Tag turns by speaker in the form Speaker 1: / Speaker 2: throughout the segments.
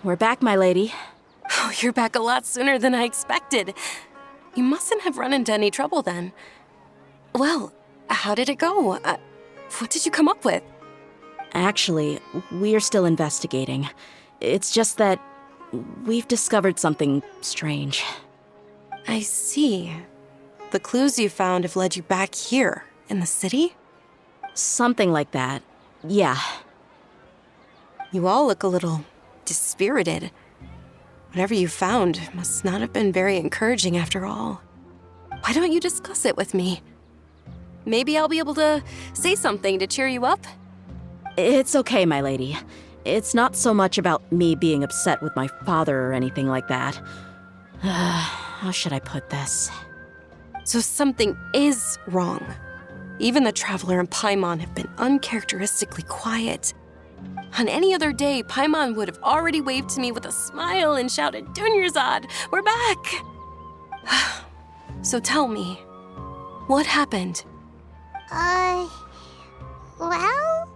Speaker 1: We're back, my lady.
Speaker 2: Oh, you're back a lot sooner than I expected. You mustn't have run into any trouble then. Well, how did it go? What did you come up with?
Speaker 1: Actually, we're still investigating. It's just that we've discovered something strange.
Speaker 2: I see. The clues you found have led you back here, in the city?
Speaker 1: Something like that. Yeah.
Speaker 2: You all look a little dispirited. Whatever you found must not have been very encouraging after all. Why don't you discuss it with me? Maybe I'll be able to say something to cheer you up?
Speaker 1: It's okay, my lady. It's not so much about me being upset with my father or anything like that. How should I put this?
Speaker 2: So something is wrong. Even the Traveler and Paimon have been uncharacteristically quiet. On any other day, Paimon would have already waved to me with a smile and shouted, "Dunyarzad, we're back!" So tell me, what happened?
Speaker 3: Well?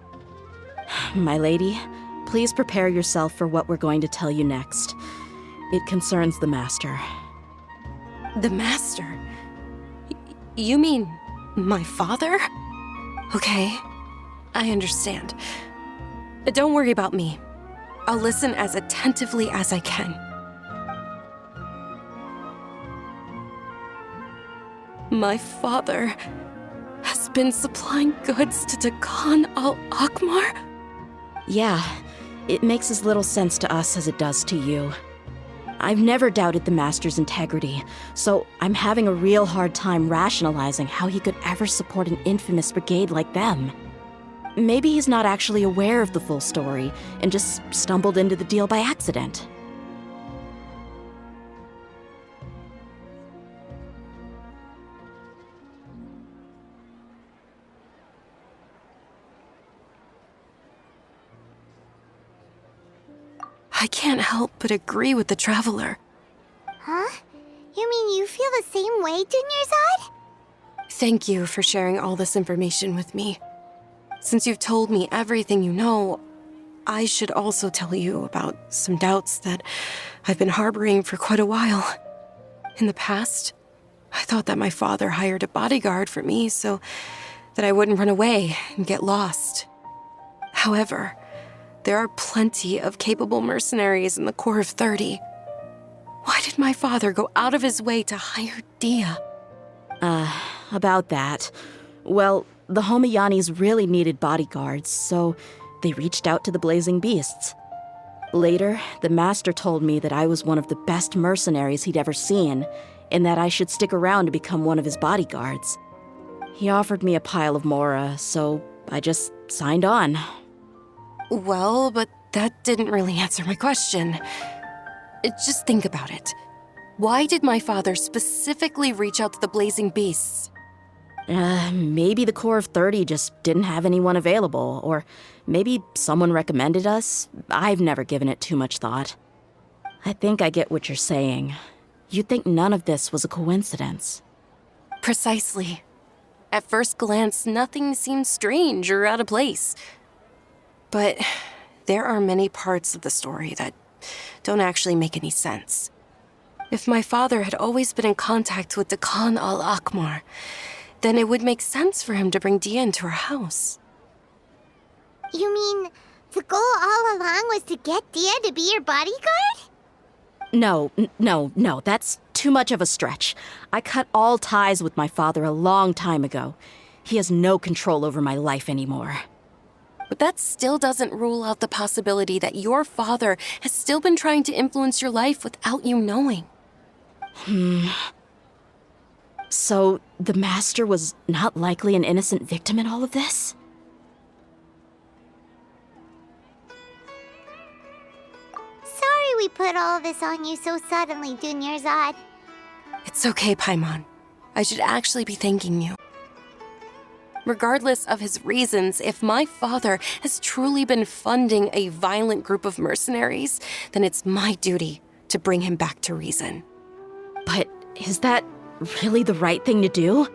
Speaker 1: My lady, please prepare yourself for what we're going to tell you next. It concerns the Master.
Speaker 2: The Master? You mean my father? Okay, I understand. Don't worry about me. I'll listen as attentively as I can. My father has been supplying goods to Dakan al-Akmar?
Speaker 1: Yeah, it makes as little sense to us as it does to you. I've never doubted the Master's integrity, so I'm having a real hard time rationalizing how he could ever support an infamous brigade like them. Maybe he's not actually aware of the full story and just stumbled into the deal by accident.
Speaker 2: I can't help but agree with the Traveler.
Speaker 3: Huh? You mean you feel the same way, Dunyarzad?
Speaker 2: Thank you for sharing all this information with me. Since you've told me everything you know, I should also tell you about some doubts that I've been harboring for quite a while. In the past, I thought that my father hired a bodyguard for me so that I wouldn't run away and get lost. However, there are plenty of capable mercenaries in the Corps of 30. Why did my father go out of his way to hire Dia?
Speaker 1: About that. Well, the Homayanis really needed bodyguards, so they reached out to the Blazing Beasts. Later, the Master told me that I was one of the best mercenaries he'd ever seen, and that I should stick around to become one of his bodyguards. He offered me a pile of mora, so I just signed on.
Speaker 2: Well, but that didn't really answer my question. Just think about it. Why did my father specifically reach out to the Blazing Beasts?
Speaker 1: Maybe the Corps of 30 just didn't have anyone available, or maybe someone recommended us. I've never given it too much thought. I think I get what you're saying. You'd think none of this was a coincidence.
Speaker 2: Precisely. At first glance, nothing seemed strange or out of place. But there are many parts of the story that don't actually make any sense. If my father had always been in contact with Dakan al-Akmar, then it would make sense for him to bring Dia into our house.
Speaker 3: You mean the goal all along was to get Dia to be your bodyguard?
Speaker 1: No, that's too much of a stretch. I cut all ties with my father a long time ago. He has no control over my life anymore.
Speaker 2: But that still doesn't rule out the possibility that your father has still been trying to influence your life without you knowing.
Speaker 1: So, the Master was not likely an innocent victim in all of this?
Speaker 3: Sorry we put all of this on you so suddenly, Dunyarzad.
Speaker 2: It's okay, Paimon. I should actually be thanking you. Regardless of his reasons, if my father has truly been funding a violent group of mercenaries, then it's my duty to bring him back to reason.
Speaker 1: But is that really the right thing to do?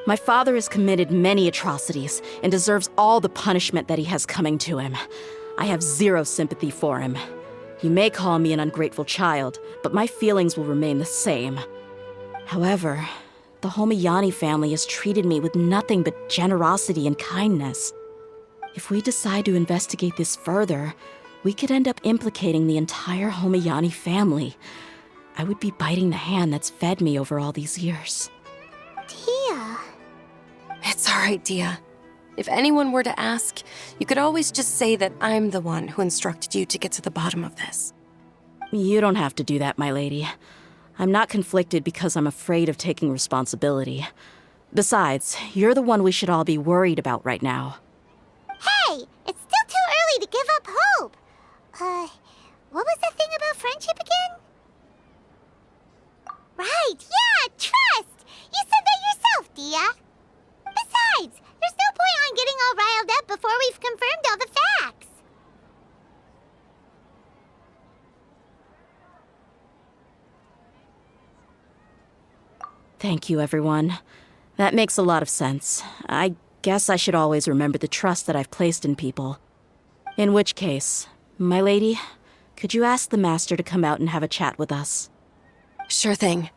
Speaker 1: My father has committed many atrocities and deserves all the punishment that he has coming to him. I have zero sympathy for him. You may call me an ungrateful child, but my feelings will remain the same. However, the Homiyani family has treated me with nothing but generosity and kindness. If we decide to investigate this further, we could end up implicating the entire Homiyani family. I would be biting the hand that's fed me over all these years.
Speaker 3: Tia.
Speaker 2: It's all right, Dia. If anyone were to ask, you could always just say that I'm the one who instructed you to get to the bottom of this.
Speaker 1: You don't have to do that, my lady. I'm not conflicted because I'm afraid of taking responsibility. Besides, you're the one we should all be worried about right now.
Speaker 3: Hey, it's still too early to give up hope. What was that thing about friendship again? Right, yeah, trust! You said that yourself, Dia. Besides, there's no point on getting all riled up before we've confirmed all the facts.
Speaker 1: Thank you, everyone. That makes a lot of sense. I guess I should always remember the trust that I've placed in people. In which case, my lady, could you ask the Master to come out and have a chat with us?
Speaker 2: Sure thing.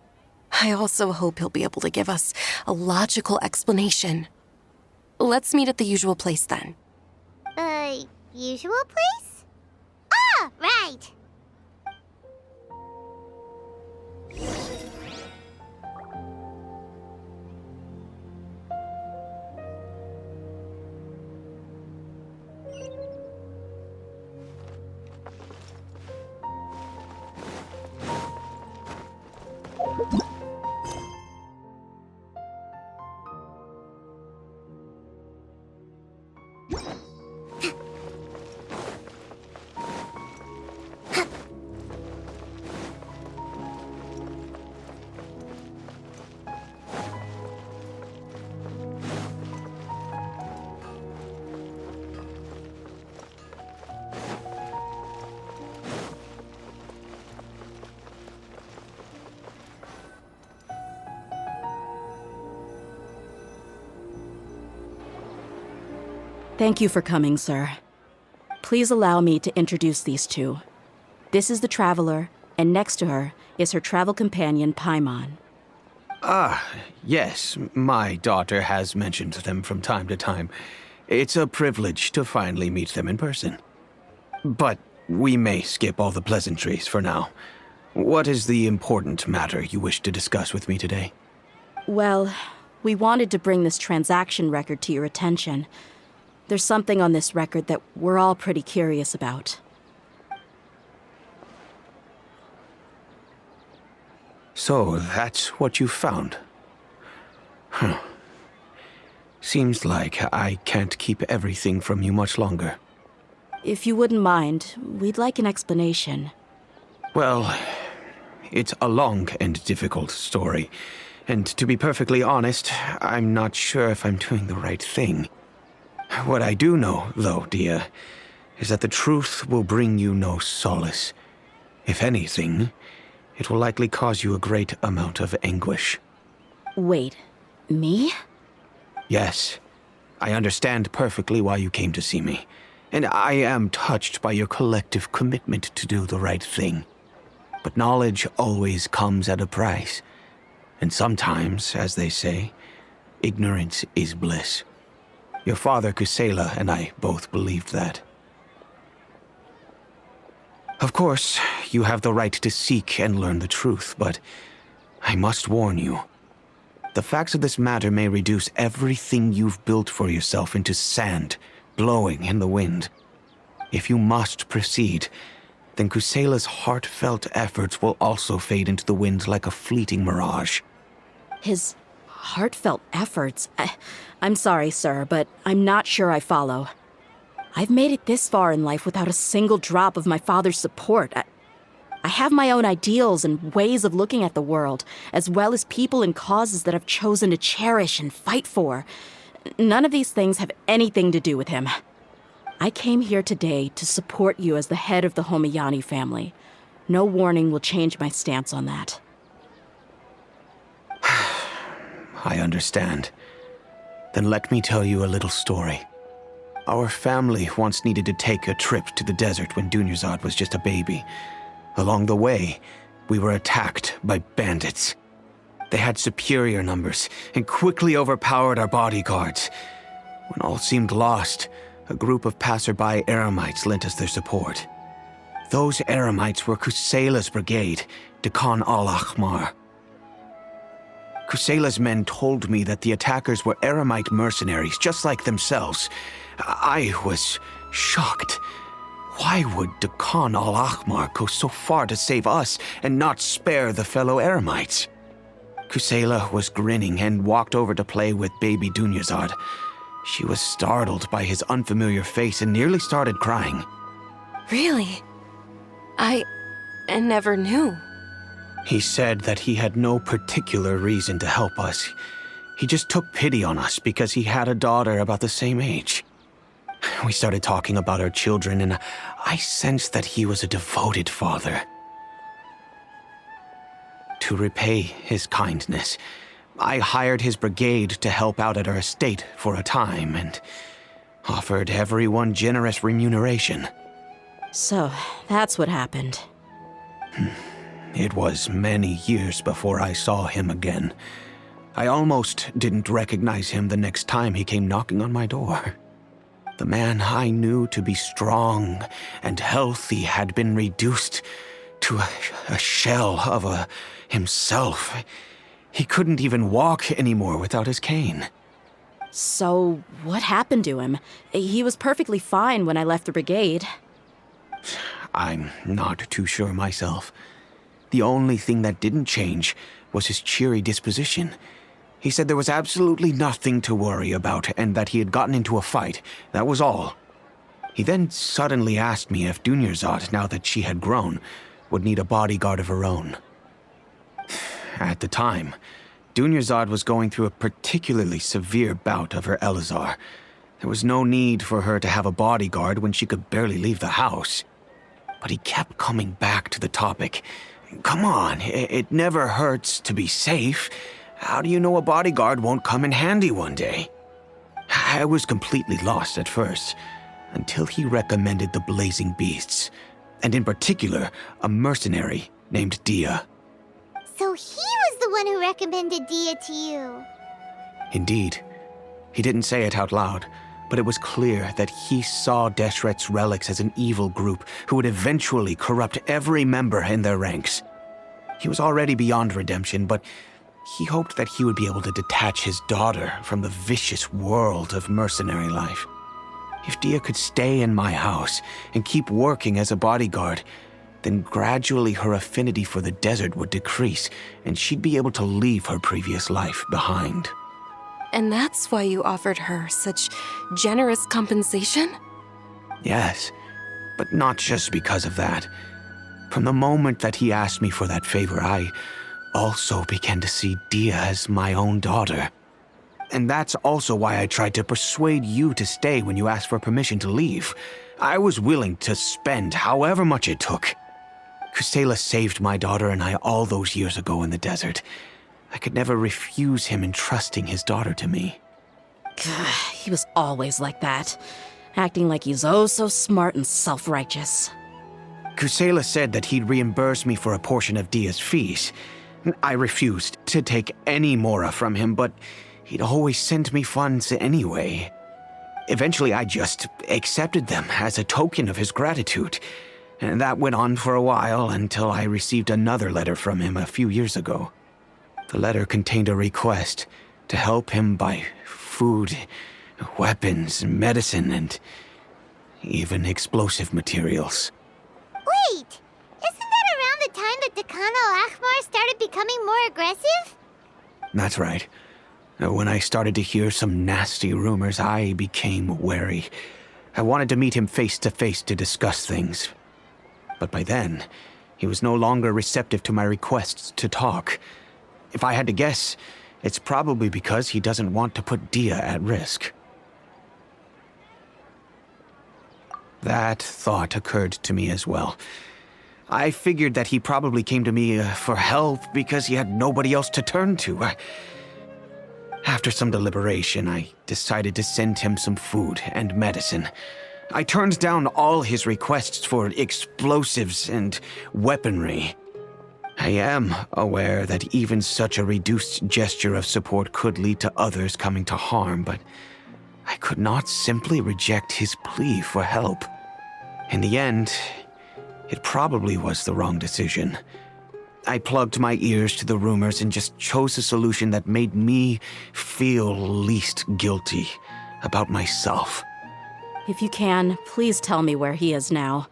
Speaker 2: I also hope he'll be able to give us a logical explanation. Let's meet at the usual place then.
Speaker 3: Usual place? Ah, right.
Speaker 1: Thank you for coming, sir. Please allow me to introduce these two. This is the Traveler, and next to her is her travel companion, Paimon.
Speaker 4: Ah, yes, my daughter has mentioned them from time to time. It's a privilege to finally meet them in person. But we may skip all the pleasantries for now. What is the important matter you wish to discuss with me today?
Speaker 1: Well, we wanted to bring this transaction record to your attention. There's something on this record that we're all pretty curious about.
Speaker 4: So, that's what you found? Huh. Seems like I can't keep everything from you much longer.
Speaker 1: If you wouldn't mind, we'd like an explanation.
Speaker 4: Well, it's a long and difficult story. And to be perfectly honest, I'm not sure if I'm doing the right thing. What I do know, though, Dia, is that the truth will bring you no solace. If anything, it will likely cause you a great amount of anguish.
Speaker 1: Wait, me?
Speaker 4: Yes, I understand perfectly why you came to see me, and I am touched by your collective commitment to do the right thing. But knowledge always comes at a price, and sometimes, as they say, ignorance is bliss. Your father, Kusela, and I both believed that. Of course, you have the right to seek and learn the truth, but I must warn you. The facts of this matter may reduce everything you've built for yourself into sand, blowing in the wind. If you must proceed, then Kusela's heartfelt efforts will also fade into the wind like a fleeting mirage.
Speaker 1: His heartfelt efforts? I'm sorry, sir, but I'm not sure I follow. I've made it this far in life without a single drop of my father's support. I have my own ideals and ways of looking at the world, as well as people and causes that I've chosen to cherish and fight for. None of these things have anything to do with him. I came here today to support you as the head of the Homiyani family. No warning will change my stance on that.
Speaker 4: I understand. Then let me tell you a little story. Our family once needed to take a trip to the desert when Dunyarzad was just a baby. Along the way, we were attacked by bandits. They had superior numbers and quickly overpowered our bodyguards. When all seemed lost, a group of passerby Eremites lent us their support. Those Eremites were Kusela's brigade, Dekan al-Ahmar. Kusela's men told me that the attackers were Eremite mercenaries, just like themselves. I was shocked. Why would Dekan al-Ahmar go so far to save us and not spare the fellow Eremites? Kusela was grinning and walked over to play with baby Dunyarzad. She was startled by his unfamiliar face and nearly started crying.
Speaker 2: Really? I never knew.
Speaker 4: He said that he had no particular reason to help us. He just took pity on us because he had a daughter about the same age. We started talking about our children, and I sensed that he was a devoted father. To repay his kindness, I hired his brigade to help out at our estate for a time and offered everyone generous remuneration.
Speaker 1: So, that's what happened.
Speaker 4: It was many years before I saw him again. I almost didn't recognize him the next time he came knocking on my door. The man I knew to be strong and healthy had been reduced to a shell of himself. He couldn't even walk anymore without his cane.
Speaker 1: So, what happened to him? He was perfectly fine when I left the brigade.
Speaker 4: I'm not too sure myself. The only thing that didn't change was his cheery disposition. He said there was absolutely nothing to worry about and that he had gotten into a fight. That was all. He then suddenly asked me if Dunyarzad, now that she had grown, would need a bodyguard of her own. At the time, Dunyarzad was going through a particularly severe bout of her Elazar. There was no need for her to have a bodyguard when she could barely leave the house. But he kept coming back to the topic. Come on, it never hurts to be safe. How do you know a bodyguard won't come in handy one day? I was completely lost at first, until he recommended the Blazing Beasts, and in particular, a mercenary named Dia.
Speaker 3: So he was the one who recommended Dia to you.
Speaker 4: Indeed. He didn't say it out loud, but it was clear that he saw Deshret's relics as an evil group who would eventually corrupt every member in their ranks. He was already beyond redemption, but he hoped that he would be able to detach his daughter from the vicious world of mercenary life. If Dia could stay in my house and keep working as a bodyguard, then gradually her affinity for the desert would decrease, and she'd be able to leave her previous life behind.
Speaker 2: And that's why you offered her such generous compensation?
Speaker 4: Yes, but not just because of that. From the moment that he asked me for that favor, I also began to see Dia as my own daughter. And that's also why I tried to persuade you to stay when you asked for permission to leave. I was willing to spend however much it took. Kusela saved my daughter and I all those years ago in the desert. I could never refuse him entrusting his daughter to me.
Speaker 1: He was always like that, acting like he's oh so smart and self-righteous.
Speaker 4: Kusela said that he'd reimburse me for a portion of Dia's fees. I refused to take any mora from him, but he'd always sent me funds anyway. Eventually, I just accepted them as a token of his gratitude. And that went on for a while until I received another letter from him a few years ago. The letter contained a request to help him buy food, weapons, medicine, and even explosive materials.
Speaker 3: Wait! Isn't that around the time that Dekan al-Ahmar started becoming more aggressive?
Speaker 4: That's right. When I started to hear some nasty rumors, I became wary. I wanted to meet him face to face to discuss things. But by then, He was no longer receptive to my requests to talk. If I had to guess, it's probably because he doesn't want to put Dia at risk. That thought occurred to me as well. I figured that he probably came to me for help because he had nobody else to turn to. After some deliberation, I decided to send him some food and medicine. I turned down all his requests for explosives and weaponry. I am aware that even such a reduced gesture of support could lead to others coming to harm, but I could not simply reject his plea for help. In the end, it probably was the wrong decision. I plugged my ears to the rumors and just chose a solution that made me feel least guilty about myself.
Speaker 1: If you can, please tell me where he is now.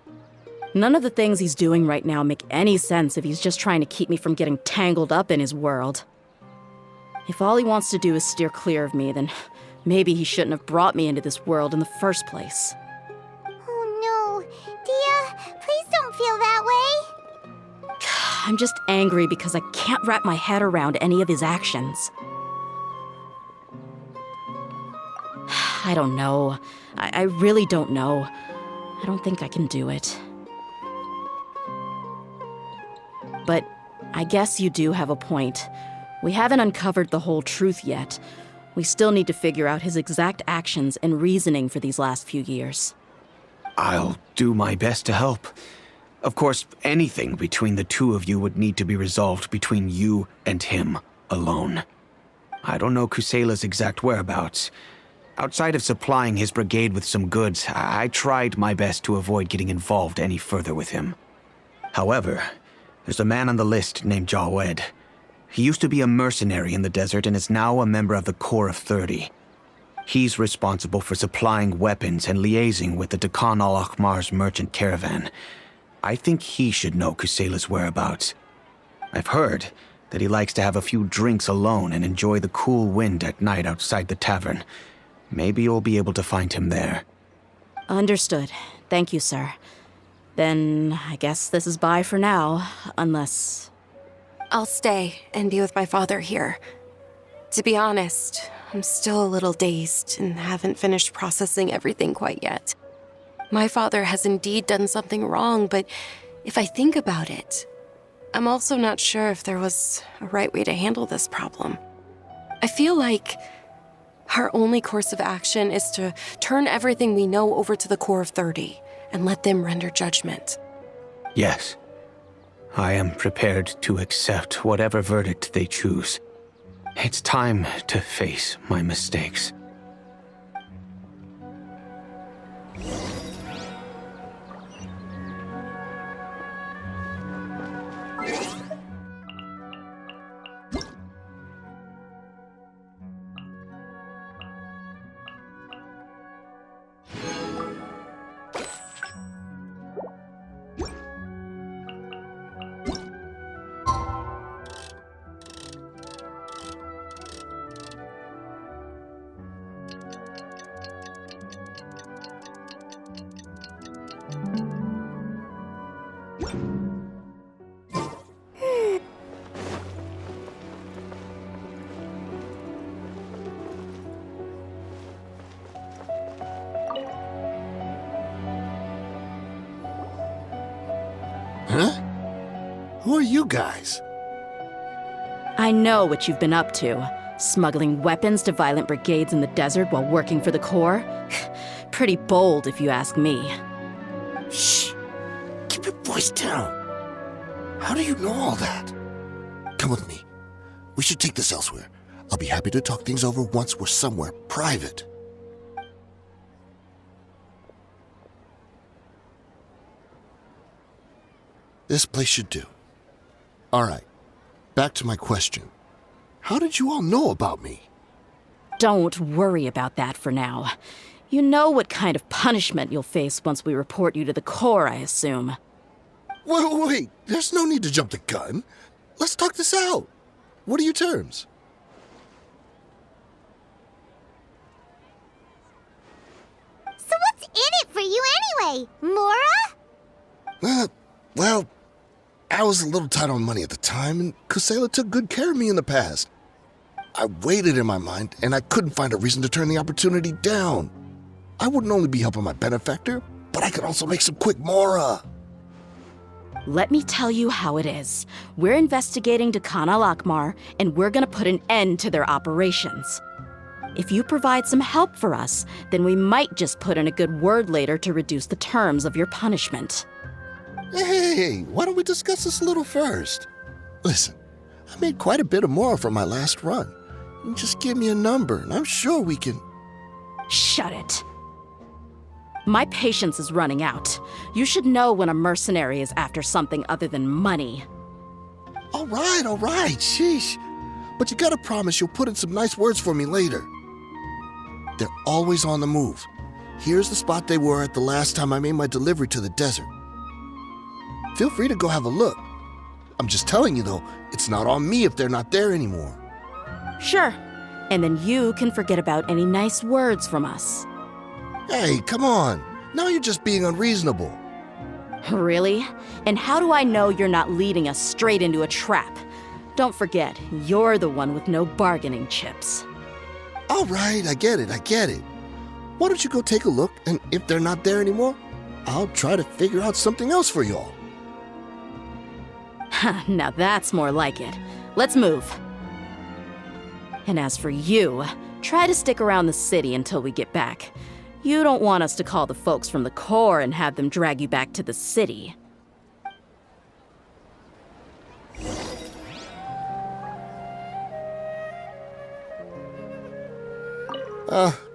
Speaker 1: None of the things he's doing right now make any sense if he's just trying to keep me from getting tangled up in his world. If all he wants to do is steer clear of me, then maybe he shouldn't have brought me into this world in the first place.
Speaker 3: Oh no. Dia, please don't feel that way.
Speaker 1: I'm just angry because I can't wrap my head around any of his actions. I don't know. I really don't know. I don't think I can do it. But I guess you do have a point. We haven't uncovered the whole truth yet. We still need to figure out his exact actions and reasoning for these last few years.
Speaker 4: I'll do my best to help. Of course, anything between the two of you would need to be resolved between you and him alone. I don't know Kusela's exact whereabouts. Outside of supplying his brigade with some goods, I tried my best to avoid getting involved any further with him. However, there's a man on the list named Jawed. He used to be a mercenary in the desert and is now a member of the Corps of 30. He's responsible for supplying weapons and liaising with the Dakan al-Akhmar's merchant caravan. I think he should know Kusela's whereabouts. I've heard that he likes to have a few drinks alone and enjoy the cool wind at night outside the tavern. Maybe you'll be able to find him there.
Speaker 1: Understood. Thank you, sir. Then I guess this is bye for now, unless...
Speaker 2: I'll stay and be with my father here. To be honest, I'm still a little dazed and haven't finished processing everything quite yet. My father has indeed done something wrong, but if I think about it, I'm also not sure if there was a right way to handle this problem. I feel like our only course of action is to turn everything we know over to the Corps of 30 and let them render judgment.
Speaker 4: Yes. I am prepared to accept whatever verdict they choose. It's time to face my mistakes.
Speaker 5: Huh? Who are you guys?
Speaker 1: I know what you've been up to. Smuggling weapons to violent brigades in the desert while working for the Corps? Pretty bold, if you ask me.
Speaker 5: Shh! Keep your voice down. How do you know all that? Come with me. We should take this elsewhere. I'll be happy to talk things over once we're somewhere private. This place should do. All right. Back to my question. How did you all know about me?
Speaker 1: Don't worry about that for now. You know what kind of punishment you'll face once we report you to the Corps, I assume.
Speaker 5: Wait. There's no need to jump the gun. Let's talk this out. What are your terms?
Speaker 3: So what's in it for you anyway, Mora?
Speaker 5: Well, I was a little tight on money at the time, and Kusela took good care of me in the past. I weighed it in my mind, and I couldn't find a reason to turn the opportunity down. I wouldn't only be helping my benefactor, but I could also make some quick mora.
Speaker 1: Let me tell you how it is. We're investigating Khan al-Akmar, and we're gonna put an end to their operations. If you provide some help for us, then we might just put in a good word later to reduce the terms of your punishment.
Speaker 5: Hey, why don't we discuss this a little first? Listen, I made quite a bit of mora from my last run. You just give me a number, and I'm sure we can...
Speaker 1: Shut it. My patience is running out. You should know when a mercenary is after something other than money.
Speaker 5: All right, sheesh. But you gotta promise you'll put in some nice words for me later. They're always on the move. Here's the spot they were at the last time I made my delivery to the desert. Feel free to go have a look. I'm just telling you though, it's not on me if they're not there anymore.
Speaker 1: Sure. And then you can forget about any nice words from us.
Speaker 5: Hey, come on. Now you're just being unreasonable.
Speaker 1: Really? And how do I know you're not leading us straight into a trap? Don't forget, you're the one with no bargaining chips.
Speaker 5: All right, I get it. Why don't you go take a look, and if they're not there anymore, I'll try to figure out something else for y'all.
Speaker 1: Now that's more like it. Let's move. And as for you, try to stick around the city until we get back. You don't want us to call the folks from the Corps and have them drag you back to the city.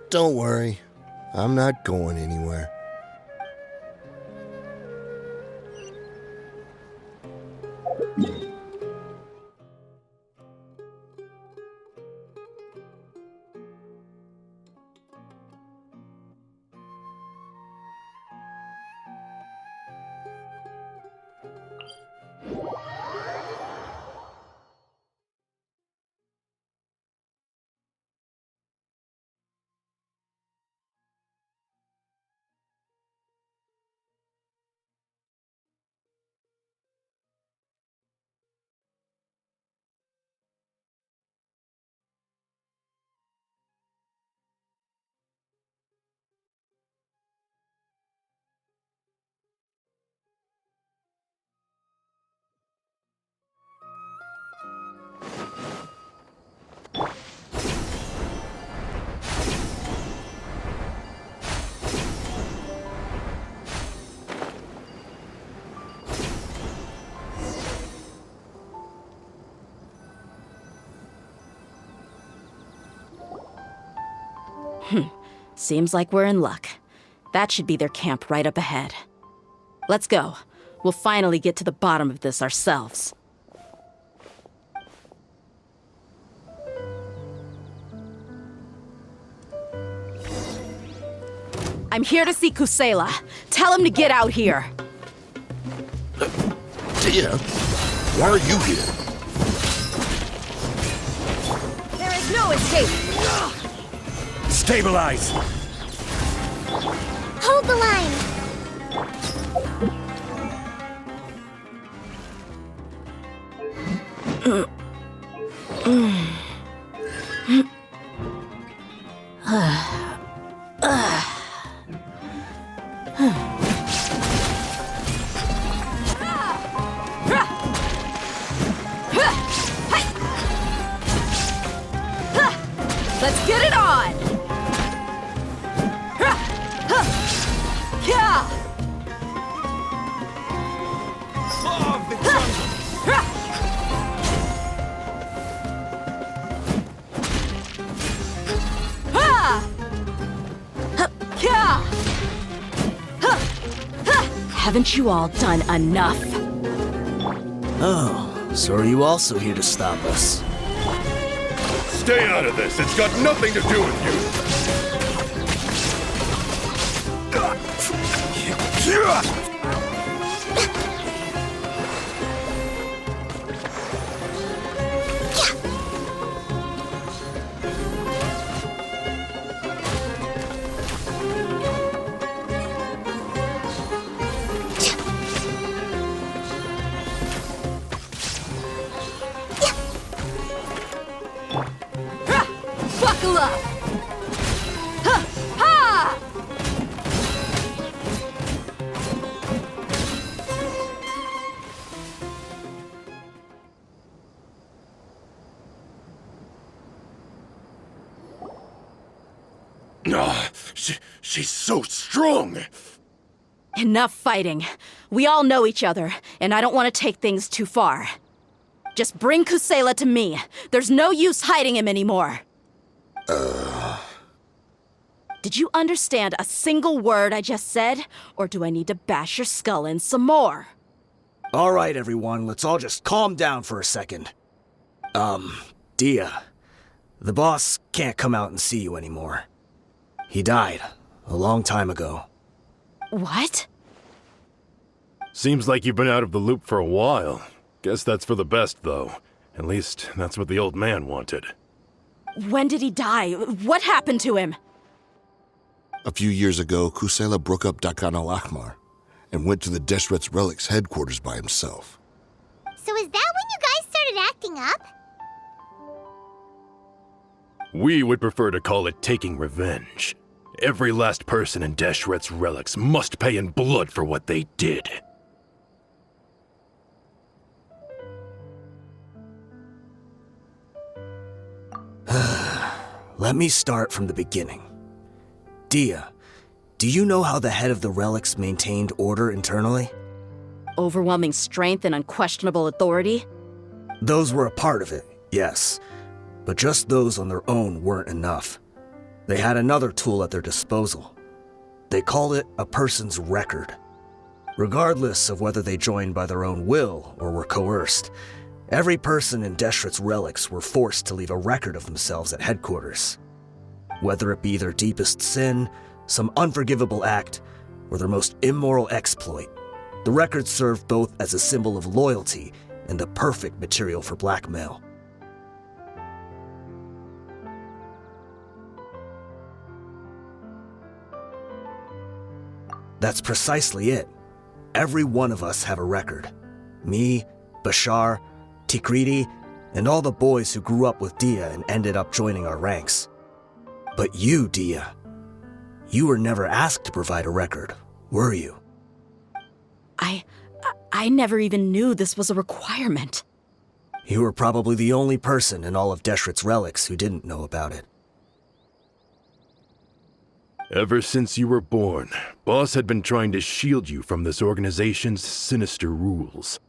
Speaker 5: Don't worry. I'm not going anywhere.
Speaker 1: Seems like we're in luck. That should be their camp right up ahead. Let's go. We'll finally get to the bottom of this ourselves. I'm here to see Kusela. Tell him to get out here.
Speaker 5: Yeah, why are you here?
Speaker 1: There is no escape.
Speaker 6: Stabilize!
Speaker 3: Hold the line.
Speaker 1: Let's get it on! Yeah! Haven't you all done enough?
Speaker 6: Oh, so are you also here to stop us?
Speaker 7: Stay out of this. It's got nothing to do with you.
Speaker 1: love! Ha! Ha!
Speaker 7: She's so strong!
Speaker 1: Enough fighting. We all know each other, and I don't want to take things too far. Just bring Kusela to me. There's no use hiding him anymore. Did you understand a single word I just said? Or do I need to bash your skull in some more?
Speaker 6: All right, everyone, let's all just calm down for a second. Dia, the boss can't come out and see you anymore. He died a long time ago.
Speaker 1: What?
Speaker 7: Seems like you've been out of the loop for a while. Guess that's for the best, though. At least, that's what the old man wanted.
Speaker 1: When did he die? What happened to him?
Speaker 5: A few years ago, Kusela broke up Dakan al-Ahmar and went to the Deshret's Relics headquarters by himself.
Speaker 3: So is that when you guys started acting up?
Speaker 7: We would prefer to call it taking revenge. Every last person in Deshret's Relics must pay in blood for what they did.
Speaker 6: Let me start from the beginning. Dia, do you know how the head of the Relics maintained order internally?
Speaker 1: Overwhelming strength and unquestionable authority?
Speaker 6: Those were a part of it, yes. But just those on their own weren't enough. They had another tool at their disposal. They called it a person's record. Regardless of whether they joined by their own will or were coerced, every person in Deshret's Relics were forced to leave a record of themselves at headquarters. Whether it be their deepest sin, some unforgivable act, or their most immoral exploit, the record served both as a symbol of loyalty and the perfect material for blackmail. That's precisely it. Every one of us have a record. Me, Bashar, Tikriti, and all the boys who grew up with Dia and ended up joining our ranks. But you, Dia, you were never asked to provide a record, were you?
Speaker 1: I never even knew this was a requirement.
Speaker 6: You were probably the only person in all of Deshret's Relics who didn't know about it.
Speaker 7: Ever since you were born, Boss had been trying to shield you from this organization's sinister rules.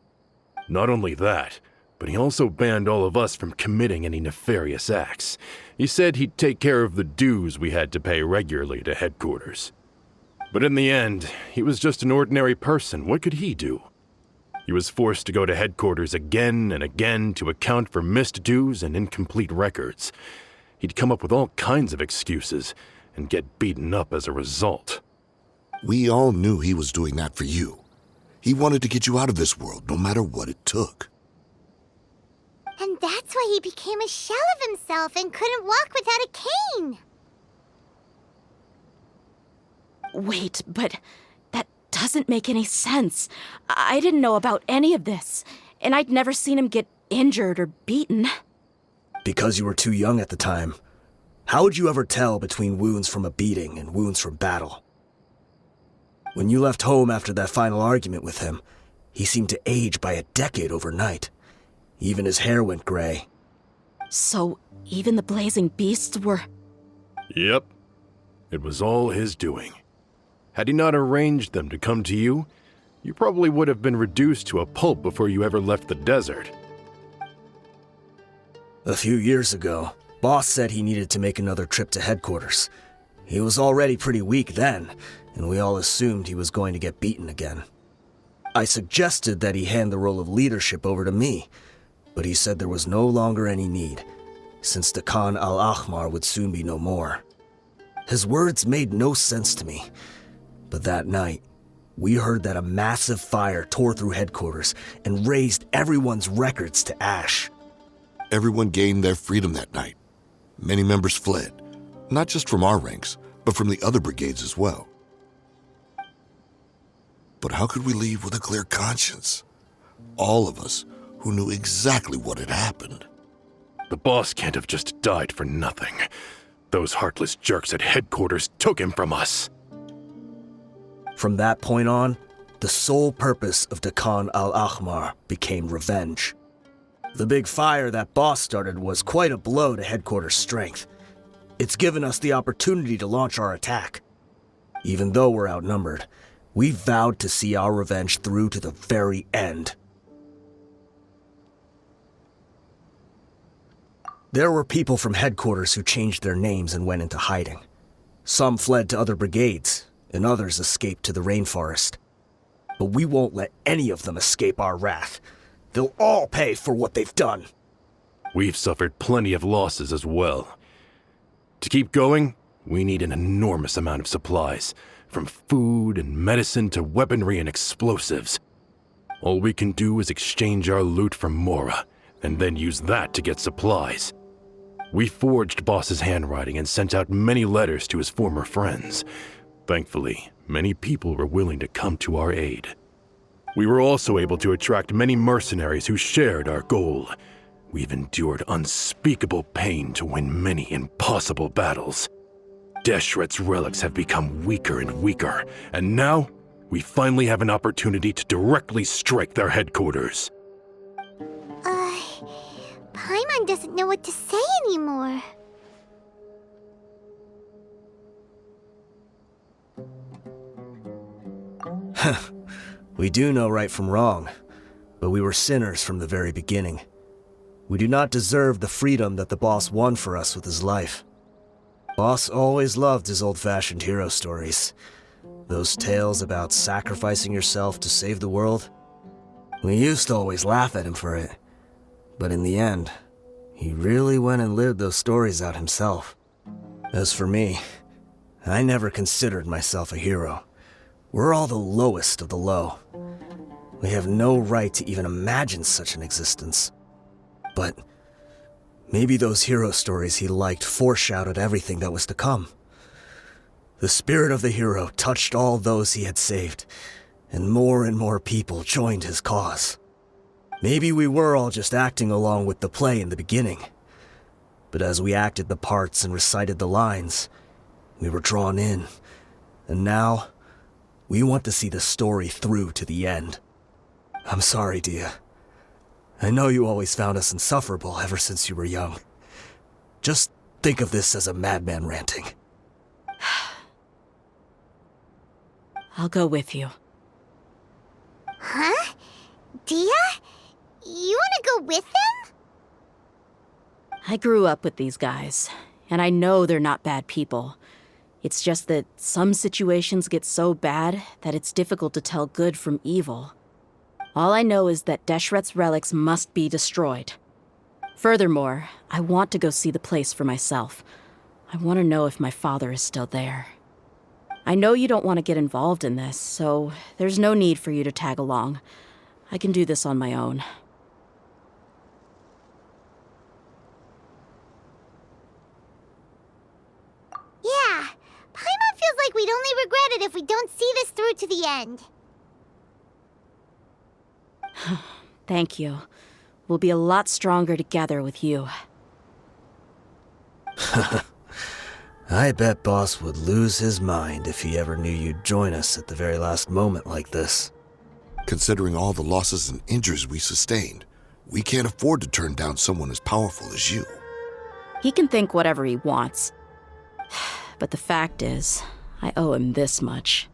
Speaker 7: Not only that, but he also banned all of us from committing any nefarious acts. He said he'd take care of the dues we had to pay regularly to headquarters. But in the end, he was just an ordinary person. What could he do? He was forced to go to headquarters again and again to account for missed dues and incomplete records. He'd come up with all kinds of excuses and get beaten up as a result.
Speaker 5: We all knew he was doing that for you. He wanted to get you out of this world, no matter what it took.
Speaker 3: And that's why he became a shell of himself and couldn't walk without a cane.
Speaker 1: Wait, but that doesn't make any sense. I didn't know about any of this, and I'd never seen him get injured or beaten.
Speaker 6: Because you were too young at the time. How would you ever tell between wounds from a beating and wounds from battle? When you left home after that final argument with him, he seemed to age by a decade overnight. Even his hair went gray.
Speaker 1: So, even the blazing beasts were...
Speaker 7: Yep. It was all his doing. Had he not arranged them to come to you, you probably would have been reduced to a pulp before you ever left the desert.
Speaker 6: A few years ago, Boss said he needed to make another trip to headquarters. He was already pretty weak then, and we all assumed he was going to get beaten again. I suggested that he hand the role of leadership over to me, but he said there was no longer any need, since the Khan al-Ahmar would soon be no more. His words made no sense to me, but that night, we heard that a massive fire tore through headquarters and razed everyone's records to ash.
Speaker 5: Everyone gained their freedom that night. Many members fled, not just from our ranks, but from the other brigades as well. But how could we leave with a clear conscience? All of us who knew exactly what had happened.
Speaker 7: The boss can't have just died for nothing. Those heartless jerks at headquarters took him from us.
Speaker 6: From that point on, the sole purpose of Dakan al-Ahmar became revenge. The big fire that Boss started was quite a blow to headquarters' strength. It's given us the opportunity to launch our attack. Even though we're outnumbered, we vowed to see our revenge through to the very end. There were people from headquarters who changed their names and went into hiding. Some fled to other brigades, and others escaped to the rainforest. But we won't let any of them escape our wrath. They'll all pay for what they've done.
Speaker 7: We've suffered plenty of losses as well. To keep going, we need an enormous amount of supplies, from food and medicine to weaponry and explosives. All we can do is exchange our loot from Mora, and then use that to get supplies. We forged Boss's handwriting and sent out many letters to his former friends. Thankfully, many people were willing to come to our aid. We were also able to attract many mercenaries who shared our goal. We've endured unspeakable pain to win many impossible battles. Deshret's relics have become weaker and weaker, and now we finally have an opportunity to directly strike their headquarters.
Speaker 3: Paimon doesn't know what to say anymore.
Speaker 6: We do know right from wrong, but we were sinners from the very beginning. We do not deserve the freedom that the boss won for us with his life. Boss always loved his old-fashioned hero stories. Those tales about sacrificing yourself to save the world. We used to always laugh at him for it. But in the end, he really went and lived those stories out himself. As for me, I never considered myself a hero. We're all the lowest of the low. We have no right to even imagine such an existence. But maybe those hero stories he liked foreshadowed everything that was to come. The spirit of the hero touched all those he had saved, and more people joined his cause. Maybe we were all just acting along with the play in the beginning. But as we acted the parts and recited the lines, we were drawn in. And now, we want to see the story through to the end. I'm sorry, Dia. I know you always found us insufferable ever since you were young. Just think of this as a madman ranting.
Speaker 1: I'll go with you.
Speaker 3: Huh? Dia? You want to go with them?
Speaker 1: I grew up with these guys, and I know they're not bad people. It's just that some situations get so bad that it's difficult to tell good from evil. All I know is that Deshret's relics must be destroyed. Furthermore, I want to go see the place for myself. I want to know if my father is still there. I know you don't want to get involved in this, so there's no need for you to tag along. I can do this on my own.
Speaker 3: Yeah, Paimon feels like we'd only regret it if we don't see this through to the end.
Speaker 1: Thank you. We'll be a lot stronger together with you.
Speaker 6: I bet Boss would lose his mind if he ever knew you'd join us at the very last moment like this.
Speaker 5: Considering all the losses and injuries we sustained, we can't afford to turn down someone as powerful as you.
Speaker 1: He can think whatever he wants. But the fact is, I owe him this much.